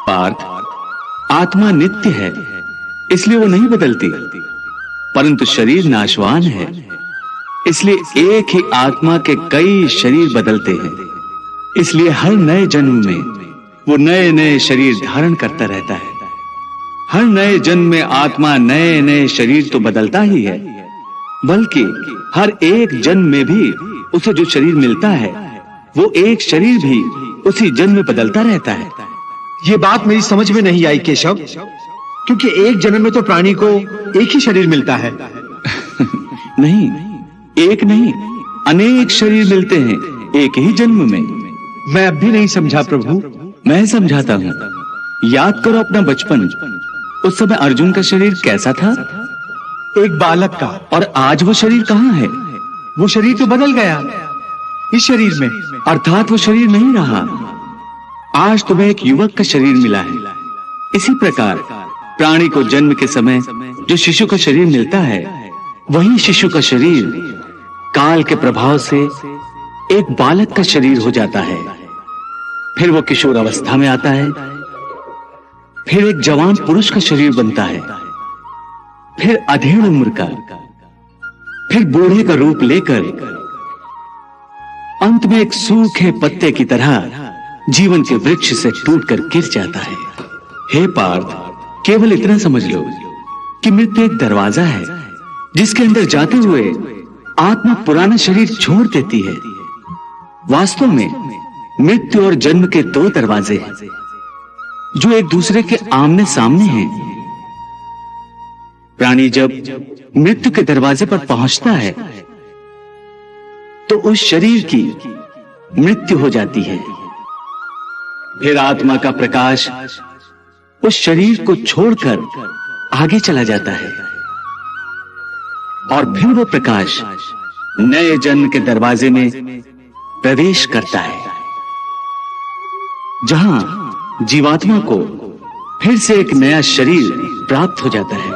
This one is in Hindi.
पार्थ, आत्मा नित्य है, इसलिए वो नहीं बदलती, परंतु शरीर नाशवान है, इसलिए एक ही आत्मा के कई शरीर बदलते हैं। इसलिए हर नए जन्म में वो नए नए शरीर धारण करता रहता है। हर नए जन्म में आत्मा नए नए शरीर तो बदलता ही है, बल्कि हर एक जन्म में भी उसे जो शरीर मिलता है वो एक शरीर भी उसी जन्म में बदलता रहता है। ये बात मेरी समझ में नहीं आई केशव, क्योंकि एक जन्म में तो प्राणी को एक ही शरीर मिलता है। नहीं, एक नहीं, अनेक शरीर मिलते हैं एक ही जन्म में। मैं अब भी नहीं समझा प्रभु। मैं समझाता हूं। याद करो अपना बचपन। उस समय अर्जुन का शरीर कैसा था? एक बालक का। और आज वो शरीर कहां है? वो शरीर तो बदल गया इस शरीर में। अर्थात वो शरीर नहीं रहा। आज तुम्हें एक युवक का शरीर मिला है। इसी प्रकार प्राणी को जन्म के समय जो शिशु का शरीर मिलता है, वही शिशु का शरीर काल के प्रभाव से एक बालक का शरीर हो जाता है। फिर वो किशोर अवस्था में आता है, फिर एक जवान पुरुष का शरीर बनता है, फिर अधेड़ उम्र का, फिर बूढ़े का रूप लेकर अंत में एक सूखे पत्ते की तरह जीवन के वृक्ष से टूटकर गिर जाता है। हे पार्थ, केवल इतना समझ लो कि मृत्यु एक दरवाजा है जिसके अंदर जाते हुए आत्मा पुराना शरीर छोड़ देती है। वास्तव में मृत्यु और जन्म के दो दरवाजे हैं जो एक दूसरे के आमने सामने हैं। प्राणी जब मृत्यु के दरवाजे पर पहुंचता है तो उस शरीर की मृत्यु हो जाती है। फिर आत्मा का प्रकाश उस शरीर को छोड़कर आगे चला जाता है और फिर वो प्रकाश नए जन्म के दरवाजे में प्रवेश करता है, जहां जीवात्मा को फिर से एक नया शरीर प्राप्त हो जाता है।